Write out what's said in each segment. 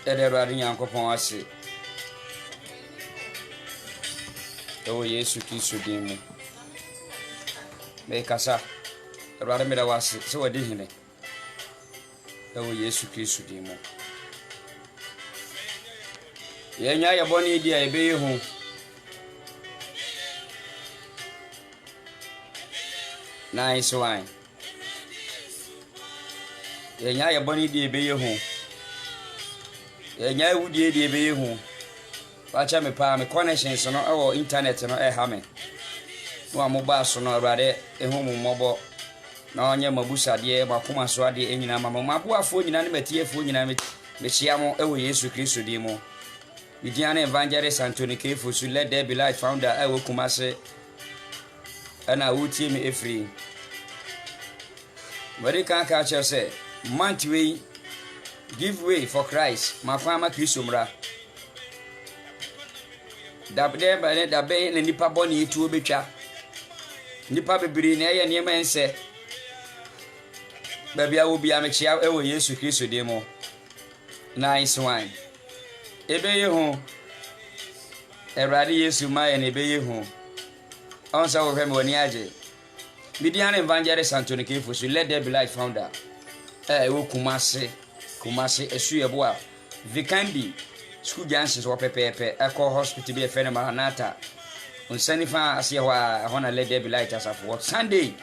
Erewade Nyankopon ase. Ewo Yesu Kristo din mu. Me kasa. Erewade me da wase se wadi hene. Ewo Yesu Kristo din mu. Yenya ye boni di a ebe hu. Nice one. Yenya ye boni di ebe hu. Yenya wudi di ebe hu. Wacha me pa me connections no ewo internet no ha me. No amoba so no awrade ehu mu mobo. Na onye mabusa de makoma so ade enyina mama maboafo nyina ne matiefo nyina me chia mo ewo Yesu Kristo di mo. Midian Evangelist Anthony Kefu so let there be light founder ewo Kumase ana wutie me efri. Where can catch you say month way give way for Christ makwama Kristo mra. Dabde ba ne dabe ne nipa boni etu obetwa. Nipa bebiri na ye niema ense. Babia wo bia me chia ewo Yesu Kristo de mo. Nice one. Ebe ye ho. Erade Yesu maye ne ebe ye ho. Onsa wo hwem woni age. Midian Evangelist Anthony Kefu so let there be light founder. Wo Kumase esu ye bo a. Vikandi school janses wo pepepe echo hospital be fe na Maranatha. Unsani fa ase ho a ho na let there be light asafo. Sunday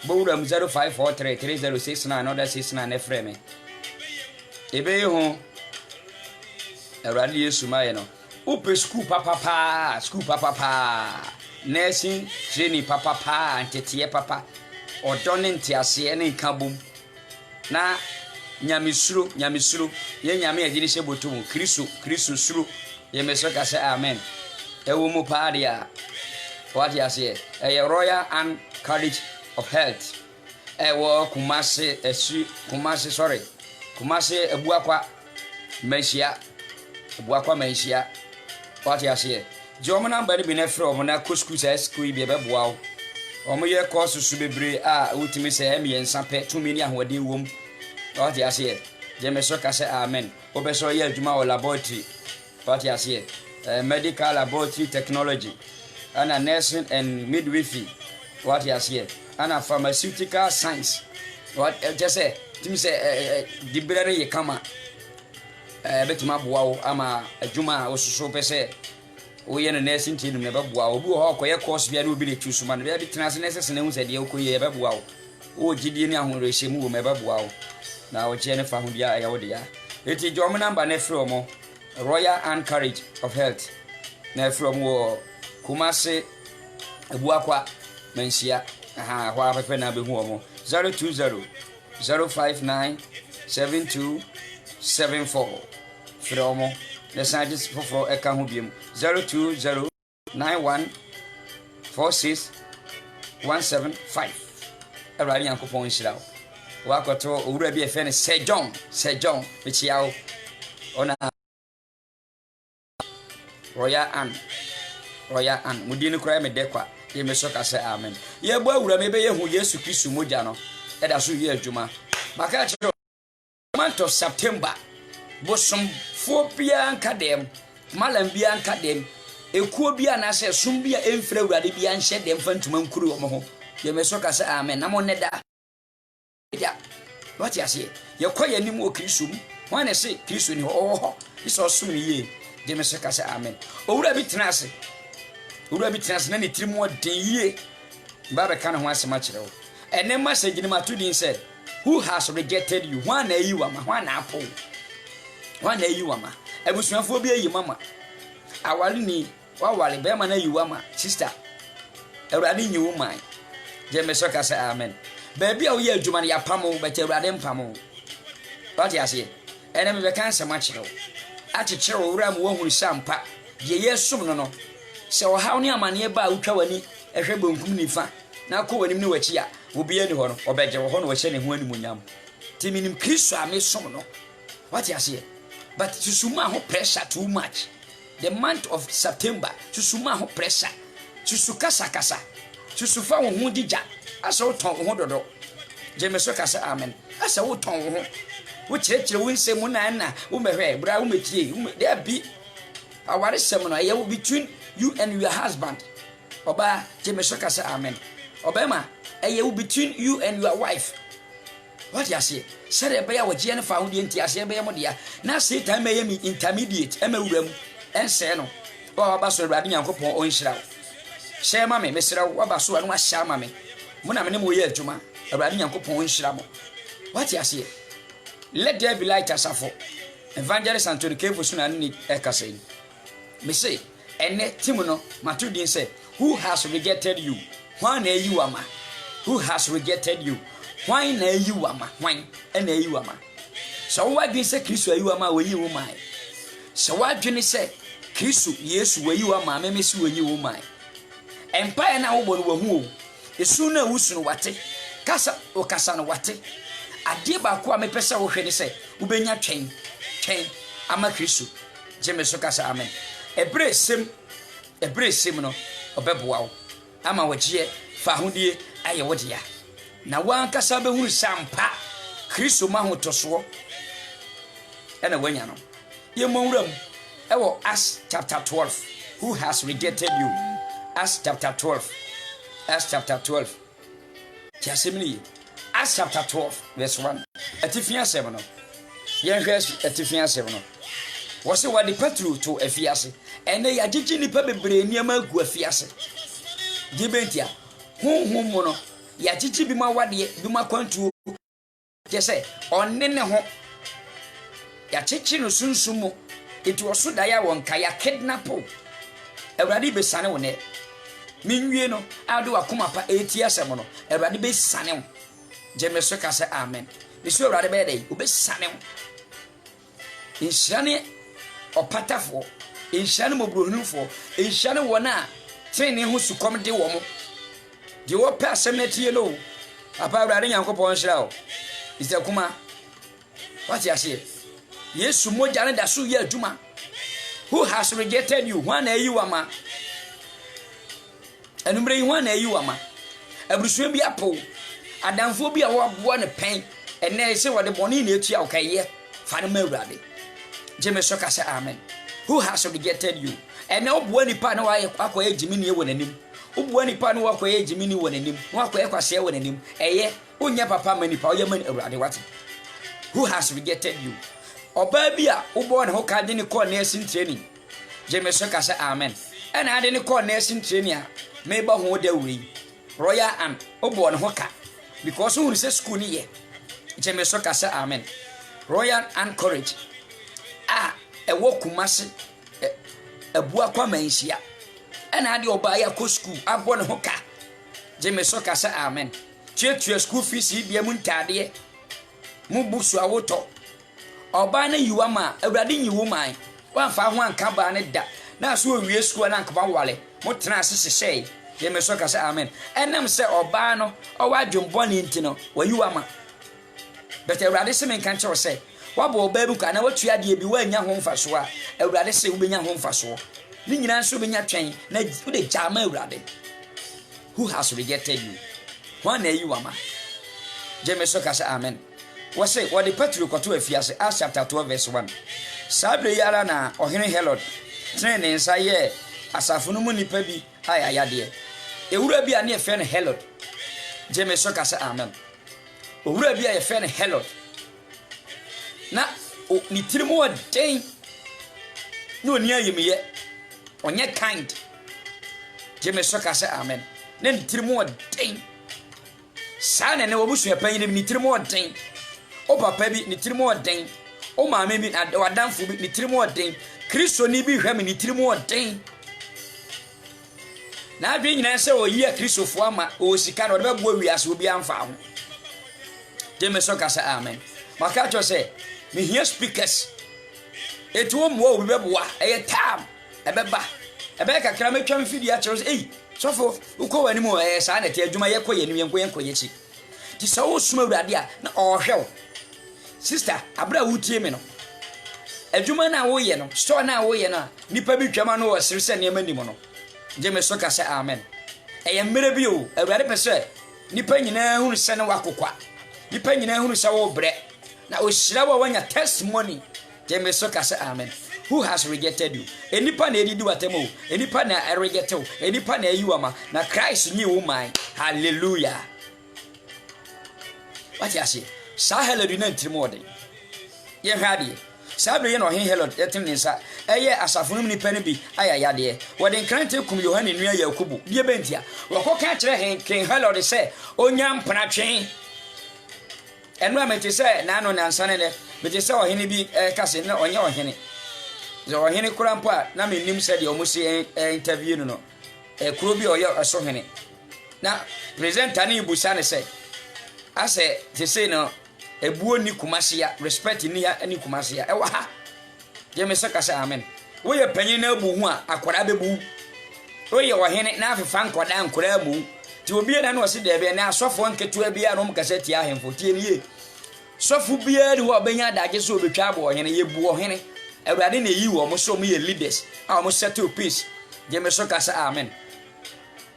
Bowura 0543 3069 another 69 efreme. Ebe ye ho. Erade Yesu maye no. Upe school papa. Nursing training papa antete papa. Odone ntiase ne nkabom. Na nyamisuru ye nyame agiri se botum Kristo suru ye meso ka se amen. Ewo mu paade a what you say a Royal and College of Health. Ewo Kumase Ebuakwa Mensia what you say Jomana bari bi na frɛ omo na kusku school bi beboa omo ye course su bebre a utimi se emiensa pe tumi ni ahode wom what you say je me so ka se amen obeso ye adwuma o laboratory what you say medical laboratory technology and nursing and midwifery what you say and pharmaceutical science what just say timi se dibrere ye kama betima boa ama adwuma osuso pese oye no nursing team ne beboa obi ho akoye course bia na obi le choose man bia bitnase nurses ne hu se de okoye beboa o gidie ni ahonrehye mu wo mebeboa na o che ne fa ho bia ya wo de ya eti jom number ne frɛ omo Royal and College of Health na frɛ omo Kumase Ebuakwa Mensia ho apepe na be hu omo 020 059 7274 frɛ omo the scientists for eka ho biem 020914617 Erade Nyankopon nhyira wo akoto owura bi efe ne Sir John mechiawo ona Royal Ann mudi ne kura me dekwa ye me so ka se amen ye bo awura me be ye hu Yesu Kristo moja no eda so ye adwuma maka chiro month of September bosom fo bia nkadem malam bia nkadem ekuo bia na se sum bia emfra awurade bia nhye dem fantuma nkuru omo ho ye me so ka se amen na mo ne da ya what you say ye koye ni mo Kristo mu wan se Kristo ni ho iso sum ni ye ye me so ka se amen owura bi tenase na ne tirimu odin ye ba be kan ho asema kire wo ene message ni matudin said who has rejected you wan na yi wa ma wan na apo wan na yi wa ma ebusuafo bi ayi mama awale ni wawale be ma na yi wa ma sister Ewurade nyi wo man je me so ka se amen baby a wo ye adwuma na ya pamo be te Ewurade mpamo what you say ene me be kan se ma kire wo akekere wo wura mo hunu sampa ye yesum no se wo haw ne amane ba utwa wani ehwe bonkum nifa na akọ wani ne wachi a obi ani ho no obeje wo ho no wo hye ne ho animonyam timinim Kristo a me som no what you say but susuma ho pressure too much the month of September susuma ho pressure susu kasa susu fa wo ho digya asa wo ton ho dodo je me so kasa amen asa wo ton ho wo kyerɛkyerɛ wo nsɛm na wo mehwɛ bra wo metie there be aware sem no ye between you and your husband oba jeme so ka say amen obema ye between you and your wife what you say sere be ya wo je ne fa ho de nti ase be ye mo de ya na say time me ye intermediate e ma wuram ense no wa ba so Awurade Nyankopɔn o nhira wo share ma me mesere wo ba so no ahya ma me mo na me ne mo ye adwuma Awurade Nyankopɔn o nhira mo what you say let there be light asafo evangelist Anthony Kevo so na ni e ka say me say ene timuno matudin say who has rejected you why na you ama who has rejected you why na you ama why na you ama so what do say Kristo ayu ama we yi wo mai so what do say Kristo Yesu we yi wo ama me si we yi wo mai empire na wo bo no hu o esu na wusu no wate kasa o kasa no wate ade ba ko a me pesa wo hwe ni say wo benya twen ama Kristo jeme so kasa amen ebre sem no obeboa wo ama wagye fa hodie aye wodea na wan kasa be huru sampa Kristo ma ho toso ena wanya no ye monwuram ewo Acts chapter 12 who has rejected you Acts chapter 12 tiasemni Acts chapter 12 verse 1 atifia 7 no ye hwe atifia 7 no wo se wade Petro to afiase ene ya gigi nipa bebre niam agu afiase dibentia honhom mo no ya gigi bi ma wade bi ma kwantuo je se onne ne ho ya chichi no sunsumo etu oso da ya won kaya kidnapo Awurade be sane wo ne minwie no ade wakoma pa etiasem no Awurade be sane wo je me so ka se amen bisu Awurade be dey obe sane wo inshane opatafo inshane mobrohunufo inshane wona trene ho sukom de wo mo de wo pa asem na tie no apa Awurade Nyankopɔn hira o isekuma what you say Yesu moja ne da so ye adwuma who has rejected you who na yi wama enumre yi who na yi wama abrusuo bi apo adamfo bi a wo aboa ne pen ene se wo de boni na etua okaye fa ne ma Awurade jeme so ka say amen who has rejected you ene oboa nipa na wa akoye jimini e wonanim oboa nipa na wa akoye jimini wonanim wa akoye kwase wonanim eye onya papa manipa oye mani Awurade wate who has rejected you oba bia obo ne ho ka de ne call nursing training jeme so ka say amen ena ade ne call nursing training a me ba ho da wuri royal and obo ne ho ka because who say school ni ye jeme so ka say amen royal and courage ewo kumase abua kwa manhia ena ade oba ya ko school abo ne ho ka jeme so ka say amen tue school fees bia mu ntade mu busu awoto oba na yiwa ma Awurade nyiwo man wan fa ho anka ba ne da na so owie school na anka ba wale mo tena asese jeme so ka say amen enam se oba no o wa dwombo ne ntino wa yiwa ma but Awurade se men kan che say wabo oba bu ka na watu ade bi wa nya ho mfaso a Awurade se wo benya ho mfaso ni nyina so benya twen na wo de jama Awurade who has rejected you who na yiwa ma jeme so ka say amen what say what the Petro kwato afiase Acts chapter 12 verse 1 sabre yara na ohene Herod tren ne nsa ye asafo no mu nipa bi ayayade ewura bi a ne efe ne Herod jeme so ka say amen owura bi a efe ne Herod na ni tirimo den no ni ayemiye onye kind jeme so ka say amen na ni tirimo den sa ne wobusu epan ni tirimo den o papa bi ni tirimo den o maame bi wadanfo bi ni tirimo den Kristo ni bi hwam ni tirimo den na adwe nyina se o yi a Kristofo ama o sika no de bebo wiase obi amfa ho jeme so ka say amen maka cho say me hear speakers etu mo obi beboa eye tam ebeba ebe kakra metwa mfidi a che say sofo uko wani mo sa na te adwuma ye koye ni yenko yechi ti sa wo suma Awurade a na o hwew sister abra wutie me no adwuma na wo ye no store na wo ye na nipa bi twama no wo sere se ne manimo no jeme so ka say amen eye mmere bi o Awurade pese nipa nyina hunu se ne wakokwa nipa nyina hunu se wo bre na ohyira wa wanya testimony jeme so ka say amen. Who has rejected you? Enipa na edidi watemo, enipa na reject you, enipa na ayiwama na Christ ni wo man. Hallelujah. What you say? Sa hello du na ntrim ode. Ye hwade. Sa bre ye no he hello etim ni nsa. Eye asafunum ni pa ne bi ayayade. Wo de nkrante kum Yohane nua Yakubu. Bie bentia. Wo ko ka kire hen ken hello de say onya mpana twen. Enu amete say na no nansa ne de. Mete say ohene bi kase na onye ohene. Zo ohene kura mpo a na menim say de omusi interview no. Kuro bi oyo aso hene. Na presenter ni busa ne say ase te say no ebuo ni kumasia respect ni ya ni kumasia e wa ha je me saka say amen wo ye panyin na abu hu a akwara bebu wo ye ohene na afefa nkoda ankora abu ti obi na na wose de be na asofo nketua bia no mkase ti ahemfo tie ni ye sofo bia ni wo benya daje so obetwa abo ohene ye bu ohene awurade na yi wo mo so mo ye leaders a mo settle peace je me saka say amen.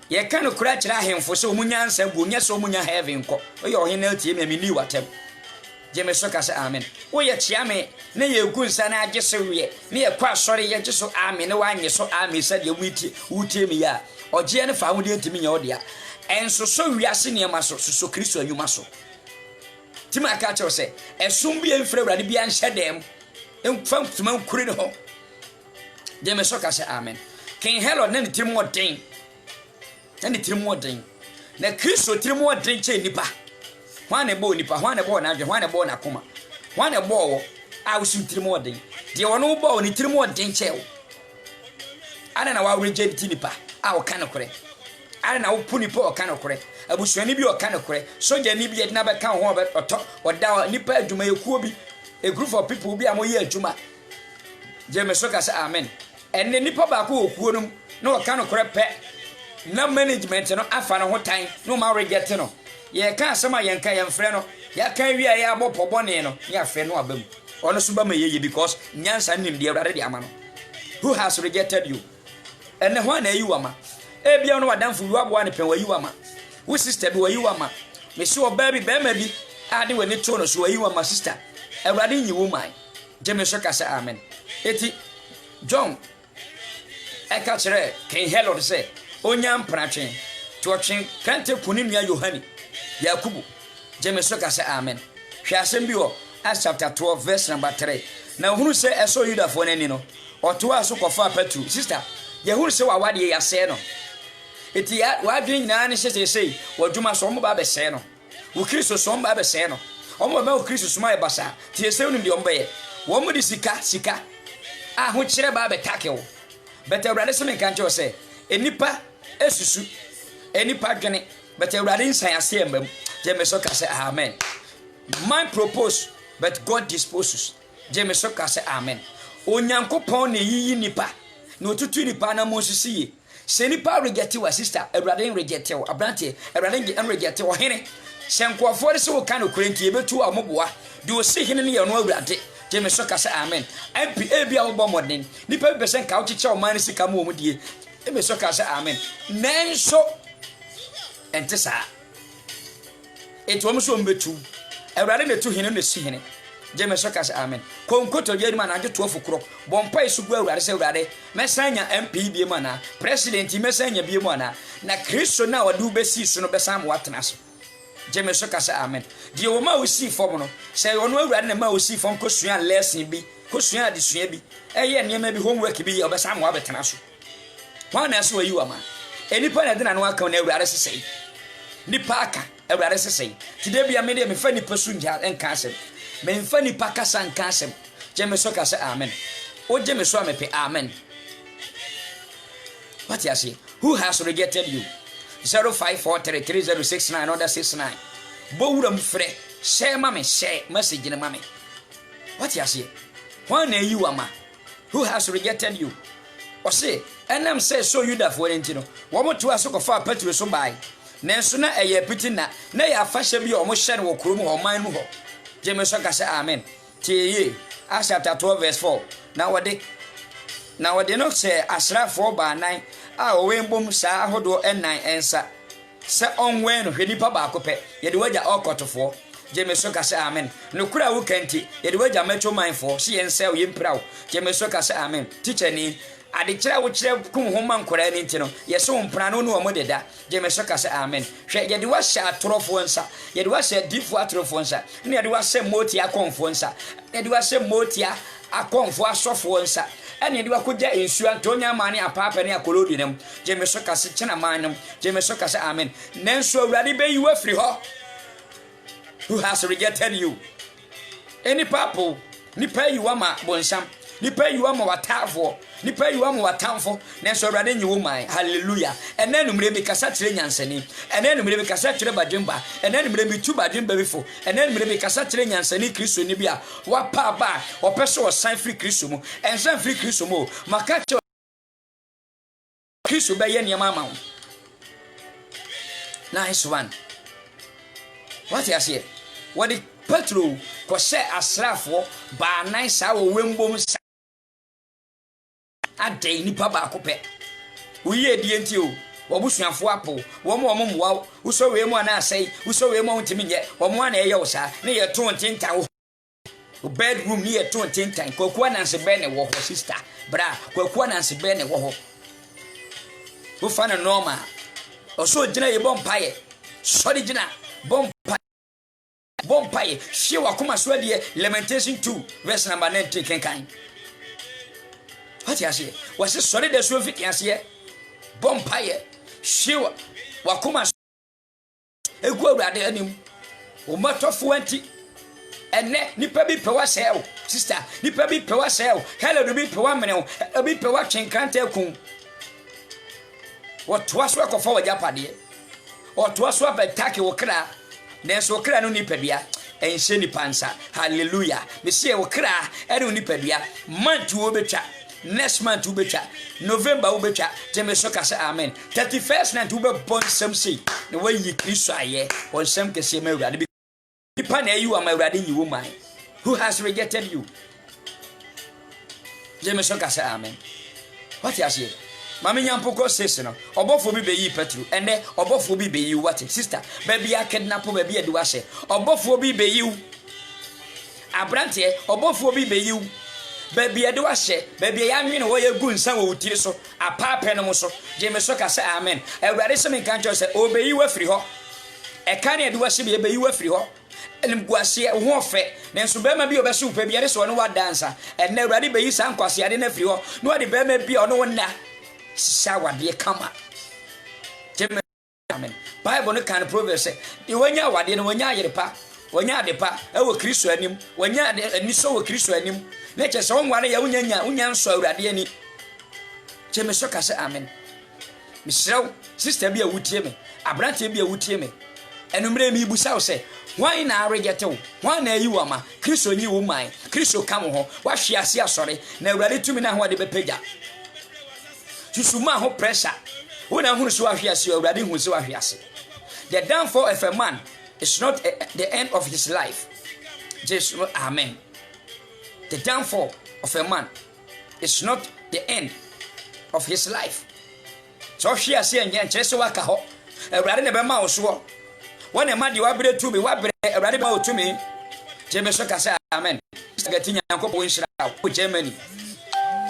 Ye kan kura kira ahemfo so munya nsa gu nya so munya heaven ko oye ohene atie me ni watem je me so ka say amen. Oye chia me na ye gu nsa na age so ye na ye kwa sori ye je so amen na wanye so amen sa de wutie me ya oje ne fa hu de ntimi nya odea enso so wiase ne ma so so Kristo anyuma so tima ka che se esum bi enfre urade bi anhye dem enfam tuma nkuri ne ho je me so ka say amen. King hello na ntim odin and the Trimodin. Na Kristo Trimodin che nipa. Wane bo nipa, wane bo na wane bo na kuma. Wane bo a usim Trimodin. De wono bo ni Trimodin che. Ana na wa reject nipa. A o kana kore. Ana na wo puni po o kana kore. Abusuani bi o kana kore. Soja ni bi na be kan ho be oto. Oda nipa adwuma yekuo bi. A group of people bi amoye adwuma. Je me so ka say amen. Enne nipa ba ko okuo num na o kana kore pe. Na management no afa no hotan no ma reject no ye ka asema ye nka ye mfre no ya kan wi ya abopo bone no ya fe no abam ono so ba ma ye because nyansa nim de awrade de ama no. Who has rejected you? Ene ho na yi wama e bia no wadamfo wi abo ne pen wa yi wama wo sister bi wa yi wama me so ba bi be ma bi ade wani to no so wa yi wama sister awrade nyi wo man je me so ka say amen. Eti John eka kire King hello say onya mpratwen to twen kante puni nua Yohane Yakubu je me so ka say amen. Hwe asem bi o Acts chapter 12 verse number 3 na hunu se eso Yudafo nani no oto aso kofa patu sister ye hunu se wawade ya se no eti ya wadwen nyina ne hye wadwuma so mo ba be se no wo Kristo so mo ba be se no omo ba wo Kristo so ma e basa ti ese unu de ombe ye wo mo di sika a ho kire ba be takewo but awrade se me kan che o se enipa esusu enipa dwene but awrade nsan ase embam je me so ka say amen. Man propose but God disposes je me so ka say amen. Onyankopon ne yiyi nipa na otutu nipa na mo sisiye se nipa reject wa sister awrade reject wa abrante awrade reject wa hene senkofo se wo kan okurenti ebetu amoboa de o se hene ne ye no awrade je me so ka say amen. MPA bia wo bomodin nipa be sen ka wo chiche o man sika mo mu die e me so ka say amen. Nenso ente sa eto mo so mbetu awrade ne tu hene ne si hene je me so ka say amen. Konkoto je ma na je to ofukro bompa isugu awrade se awrade mesanya MP bie ma na president mesanya bie ma na Kristo na wadu be si so no be sam watena so je me so ka say amen. Die wo ma wo si fom no se ono awrade ne ma wo si fom ko sua lesson bi ko sua adesua bi eye niam bi homework bi obe sam wa betena so wana aso wa yiwa ma enipa na de na no aka na awrade sesei nipa aka awrade sesei tide bia me de me fa nipa su nja enka asem me mfa nipa kasa nka asem je me so ka say amen. O je me so amepe amen. What you say? Who has rejected you? 05433069 order 69 bowura mfre share mame share message na mame. What you say? When are you ama? Who has rejected you? O say enam say so Yudafo enti no wo mo to aso kofa Petro so bai nenso na eye piti na ya fashe bi o mo hye ne wo krom ho man mu ho je me so ka say amen. Tie Acts chapter 12 verse 4 na wode no say asrafo ba nan a o wembom sa ahodo enan ensa se onwe no hwenipa ba ko pe ye de waja okotofo Jeme so ka say amen. No kura wo kanti ye de waja metro mindful si yen sell ye mpra wo. Jeme so ka say amen. Teacher ni ade kira wo kire kum ho man kora ni ntino ye so mpra no no mo deda. Jeme so ka say amen. Hwe ye de wa sha atorofo nsa, ye de wa sha difo atorofo nsa, ne ye de wa sha moti akonfo nsa, ye de wa sha moti akonfo asofo nsa. Ene de wa kogya ensu antonya mane apapa ne akolodi nem. Jeme so ka say chena manum. Jeme so ka say amen. Nenso awurade be yiwa firi ho. Who has rejected you? Any people, ni pay you ama bonsam, ni pay you ama watafo, ni pay you ama watamfo, nenso awurade nyi wo man. Hallelujah. Ene numre bi kasa kire nyansani, ene numre bi kasa kire badwemba, ene numre bi tu badwemba bifo, ene numre bi kasa kire nyansani Kristo ni bia, wa pa ba, opeso o san free Kristo mu, ensan free Kristo mu, makacho Kristo be ye niam ama wo. Nice one. What you say? What the petrol ko se asrafo ba nan sa wo wembom sa adai nipa ba ko pe wo ye die nti o wo busuafo apo wo mo mwa wo so we mo na asai wo so we mo ntimi nye wo mo na eye wo sa ne ye to ntintan wo bedroom ne ye to ntintan kokua na se be ne wo ho sister bra kokua na se be ne wo ho wo fa na normal o so gina ye bompaye sorry gina bompaye she wakoma so de Lamentation 2 verse number 9 kenkan. What you say? Was it sorry the so fit yase bompaye she wakoma egu awurade anim o matofo anti ene nipa bi pe wa sel sister nipa bi pe wa sel hello do bi pe wa mene o bi pe wa chenkanta kun what was work of our japade or to us what attack wo kra nenso wo kra no nipadua enhye nipansa. Hallelujah. Me say wo kra e no nipadua month wo betwa next month wo betwa November wo betwa jeme so ka say amen 31st night wo be bon sam say ne wa yi Kristo aye on sam kese ma awurade nipa na you am awurade yi wo man. Who has rejected you? Jeme so ka say amen. What you say? Mama nyampoko sese no obofo bi be yi petru ene obofo bi be yi what sister baby a kidnap baby e de wa she obofo bi be yi abrante obofo bi be yi baby e de wa she baby ya nwene wo ye gu nsan wo tiri so apaape no mo so je me so ka say amen awurade se me kan cho say obeyi wa firi ho e kan e de wa she be yi wa firi ho elim guase ho ofe nenso be ma bi obeso upa bi ade so no wa dansa ene awurade be yi san kwase ade na firi ho no de be ma bi ono wonna sawa de kama jeme amen. Bible no kan Proverbs say the wanya wade no wanya yerepa wanya adepa e wo Kristo anim wanya ani so wo Kristo anim na che so wonware ya unya nso awurade ani jeme so ka say amen. Misraw sister bi a wutie me abrante bi a wutie me enumre mi busa wo say why na reject wo why na yi wo ma Kristo nyi wo man Kristo kam ho wa hwe ase asore na awurade tumi na ho de bepeja susuma ho pressure wona hunu so ahwiase awurade hu so ahwiase. The downfall of a man is not the end of his life. Just amen. The downfall of a man is not the end of his life. So ahwiase enye nkyese waka ho awurade ne be ma wo so wona ma de wabre tu me wabre awurade ma wo tu me je me so ka say amen. Sagatinya nkopon hira wo Germany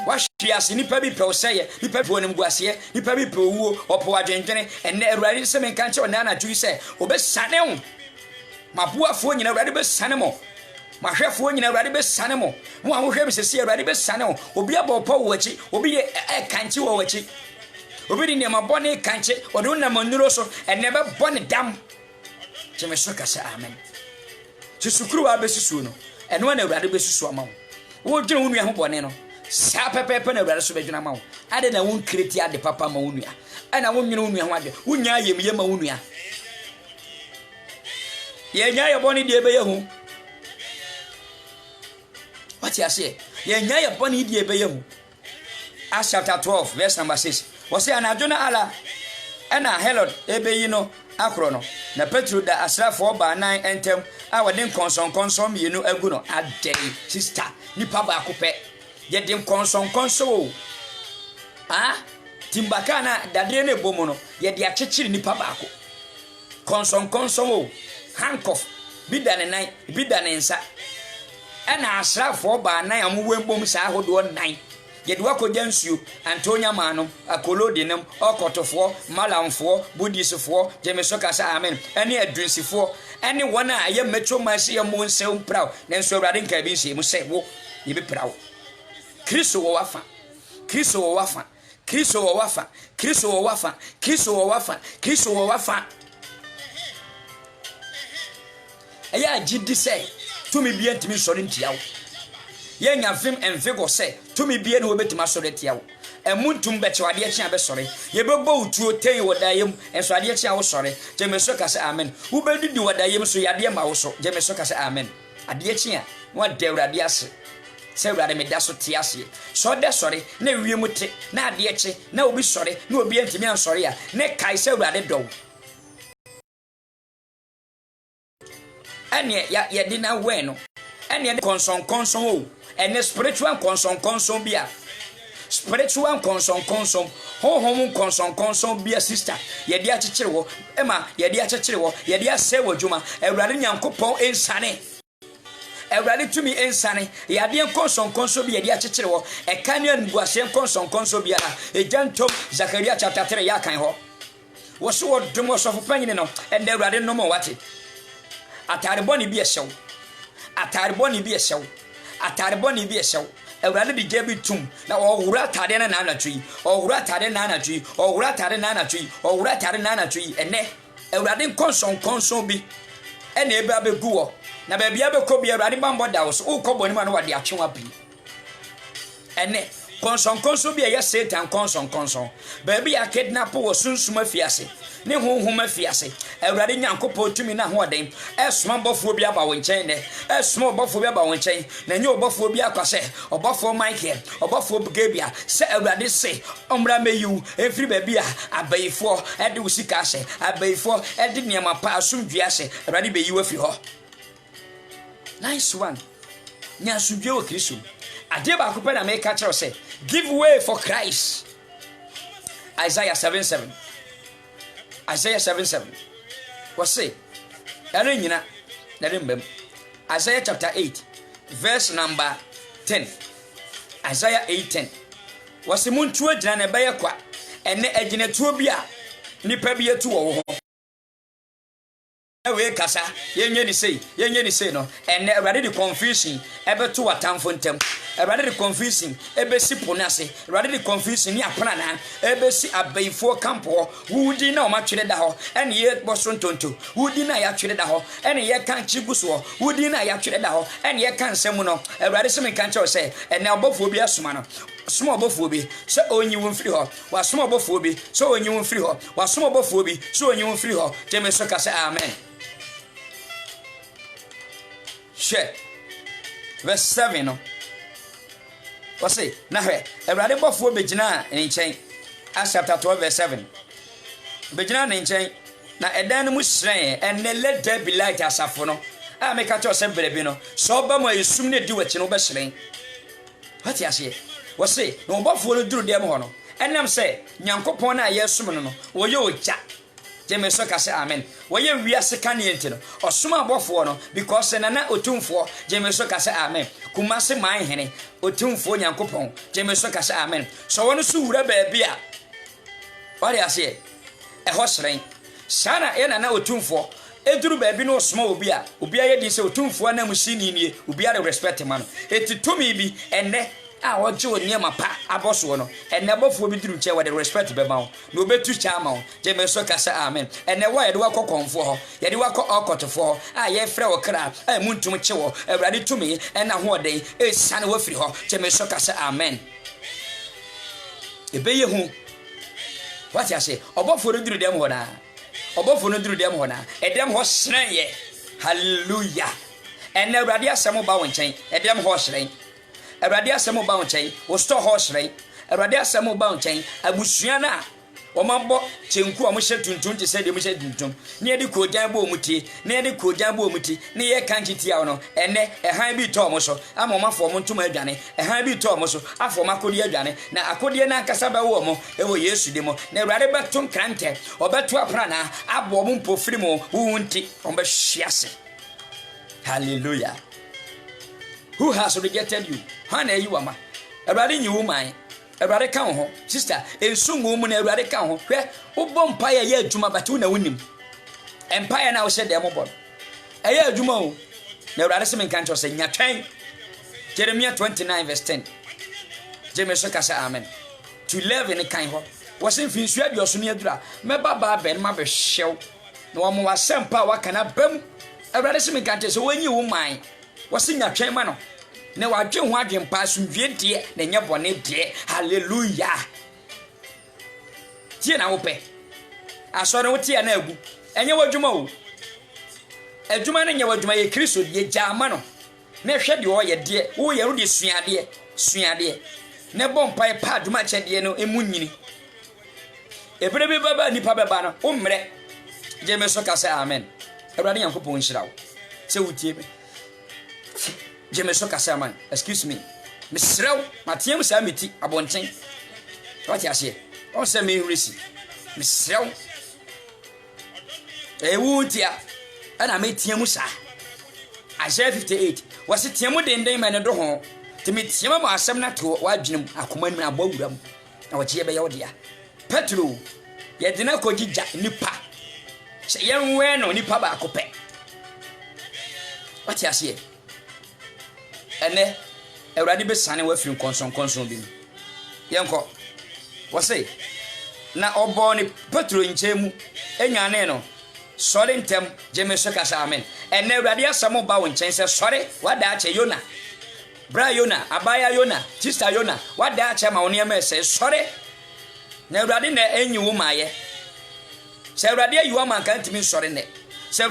wahwiase nipa bi pe oseye nipa bi wonim guase nipa bi pe owo opo adwendwene enne awurade se men kan che ona na tui se obesane ho maboafo nyina awurade besane mo mahwefo nyina awurade besane mo mo ahwehwe bi sese awurade besane ho obi abopo wo achi obi ye kanche wo achi obi ni ma bone kanche odo na manuro so enne be bone dam cheme so ka say amen. Susukuru wa besusu no eno na awurade besusu ama wo dwene wo nua ho bone no sa pepepe na awurade so bedwena ma wo ade na won kreti ade papa ma wo nua ana won nwene wo nua ho ade wonya yemye ma wo nua ye nya ye boni de be ye hu. What you say? Ye nya ye boni de be ye hu. Acts chapter 12 verse number 6 was say anadona ala ana Herod ebe yi no akro no na Petro da asrafo ba nan entem a wode konson yenu agu no adai sister nipa ba akopɛ ye dem konson timbaka na dadre ne bomo no ye de akyekyere nipa ba ako konson handcuff bi da ne nan bi da ne nsa ɛna asrafo ba nan amwembom saa hodo nan yɛde wakɔgya nsuo Antonia Mano akolode nem ɔkɔtofo malamfo budisfo jemeso kasa amen ɛne adunsifo ɛne wɔn a yɛ metro masi yɛ mo nsɛm praw nanso awurade nka bi nhyɛ mu sɛ wo yɛbi praw Kristo wɔ wafa Kristo wɔ wafa Kristo wɔ wafa Kristo wɔ wafa Kristo wɔ wafa Kristo wɔ wafa ɛyɛ agidi sɛ tumi bi ntimi sɔre ntiawo yenya fim enfigo se tumi bie ne obetima sɔre tiawo emuntum beche wade akyi abesɔre yebebo utuo ten wodayem enso ade akyi awo sɔre jemeso ka sɛ amen ubedidi wodayem so yade ma wo so jemeso ka sɛ amen ade akyi a wa de awurade ase sɛ awurade me da so te ase so de sɔre na wiem te na ade akyi na obi sɔre na obi ntimi ansɔre a ne kai sɛ awurade dɔw ene ya de na we no ene konson o ene spiritual konson bia spiritual konson honhom konson bia sister ye dia kyekyere wo ema ye dia kyekyere wo ye dia sɛ wadwuma awurade nyankopɔn ensane awurade tumi ensane ye dia konson bia ye dia kyekyere wo ekane anbuase konson bia ejantom Zakaria chapter 3 ya kan ho wo so wodom osofo panyine no ende awurade no mo wate atare boni bi ehyew atare boni bi ehyew atare boni bi ehyew awurade di jebi tum na owura atare na anatwi owura atare na anatwi owura atare na anatwi owura atare na anatwi ene awurade konson bi ene ebe abegu wo na ba bia be ko bi awurade bambo da wo so ukobɔ ni ma no wade atwewa bi ene konson bi ya Satan konson ba bia kidnap wo sunsum afiase ne honhom afiase awurade nyankopɔ tumi na hoɔden esoma bɔfo bi aba wo nkyɛn ne esoma bɔfo bi aba wo nkyɛn na nye bɔfo bi akwasɛ ɔbɔfo Michael ɔbɔfo Gabriel sɛ awurade se ɔmra meyu efiri ba bia abayifo ɛde usika asɛ abayifo ɛde niema pa asomdua asɛ awurade beyi wa fi hɔ nice one nya asomdua wo Kristo ade ba ko pɛ na make kyerɛ sɛ give way for Christ Isaiah 7:7 what say ere nyina na rembam Isaiah chapter 8 verse number 10 Isaiah 8:10 wase muntu agyina na bɛyɛ kwa ene agyina tuo bi a nipa bi etu wo ho ewe kasa yenye ni sei no ene awurade di confusion ebeto watamfo ntem awurade di confusion ebesi ponase awurade di confusion ni apana na ebesi abayifo kampo wudi na o matwere da ho ene ye boso ntonto wudi na ya twere da ho ene ye kan chiguso wudi na ya twere da ho ene ye kan nsem no awurade se me kan che o se ene obofo bi asoma no soma obofo bi se onyi wo mfiri ho wa soma obofo bi se onyi wo mfiri ho wa soma obofo bi se onyi wo mfiri ho teme so ka se amen. Share verse 7 no what's say na hwe awurade bɔfo begina nkyɛn Acts chapter 12 verse 7 begina nkyɛn na ɛdan no mu hyerɛn ɛne let there be light asafo no a me ka kyerɛ sɛ berebi no so ba mo esum ne di wachi no bɛhyerɛn hati ase what's say no bɔfo no duru dem hɔ no ɛnam sɛ nyankopɔn na yɛsum no no wɔyɛ ogya jemeso ka sɛ amen wɔyɛ wiase ka ne enti no ɔsoma abɔfo no because na otumfo jemeso ka sɛ amen kumase man hene otumfo nyankopɔn jemeso ka sɛ amen so wɔno so wura baabi a wɔde ase ɛhɔ hyerɛn sana na otumfo eduru baabi no ɔsoma obi a yɛ di sɛ otumfo na musini nie obi a respect man eti tumi bi enne a wɔgye oniema pa abɔso no ene abɔfo bi duru nkyɛ wɔde respect bɛma wo na obetu kya ama wo gye so ka sɛ amen ene wo yɛde wakɔ kɔnfo hɔ yɛde wakɔ ɔkɔtofo hɔ a yɛfrɛ wo kra a muntum kye wo awurade tumi ɛna hoɔden esane wo firi hɔ gye so ka sɛ amen ebeye hu what you say ɔbɔfo no duru dem hɔ na ɛdem hɔ hyerɛn yɛ hallelujah ene awurade asɛm ba wo nkyɛn ɛdem hɔ hyerɛn awurade asɛm ba wo nkyɛn wo store hɔ hyerɛn awurade asɛm ba wo nkyɛn abusua na wɔmabɔ kyenku a mo hyɛ tuntum te sɛ de mo hyɛ tuntum ne yɛde koogyan bɔ omutie ne yɛ kanki tia no ɛnɛ ɛhan bi tɔ mo so ama mo afɔ mo ntoma adwane ɛhan bi tɔ mo so afɔ mo akɔdi adwane na akɔdi na ankasa bɛwɔ mo ɛwɔ Yesu de mo na awurade bɛto nkrantɛ ɔbɛto aprana abɔ mo mpofiri mo wo nti ɔmbɛhwe ase Hallelujah. Who has rejected you? Hana you ama. Everybody knew mine. Everybody come home. Sister, in soon woman, everybody come home. Where? Ubom Empire ye Juma Batuna winning. Empire now said them about. A year Juma. Never had some country saying, Yatrain. Jeremiah 29, verse 10. James Sokasa, amen. To live in a kind of was in Finsweb, your senior dra. Meba Bab and Mabbe Shell. No one was some power can have bum. Everybody some country, so when you mine was in your chairman. Now I don't want him pass from Vientia, then your bonnet, dear. Hallelujah. Tina Ope. I saw no tea and elbow. And you were Jumo. A Juman and you were my Christo, ye Jamano. Ne shed you all your dear, oh, you're already swia dear. Ne bomb pie pad much at the end of Emuni. A baby baba ni papa banner, umbre. James Sokasa, amen. A running uncle points out. So, Jimmy. James Sokasa, man, excuse me. Miss Row, Matthew Samity, a bon thing. What you say? Oh, send me receipt. Miss Row. A wound here, and I made Tiamusa. Isaiah 58. Was it Tiamu den day man at the home? To meet Tiama, some not to watch him, a command about them. Our Chia Petru, yet did not go Jack Nipa. Say young when on Nipa Bacope. What you say? And then a radical son away from consuming. Yanko, what say? Now, all born Petru in Chemu, and Yaneno. Sorry, Tem, James Sokasa, amen. And never radia some bowing chains. Sorry, what that Yona? Bra Yona, Abaya Yona, Sister Yona, what that Chamaonia says, sorry. Never radin there, any woman, ye. Say, Radia, you are my country, sorry, ne. Say,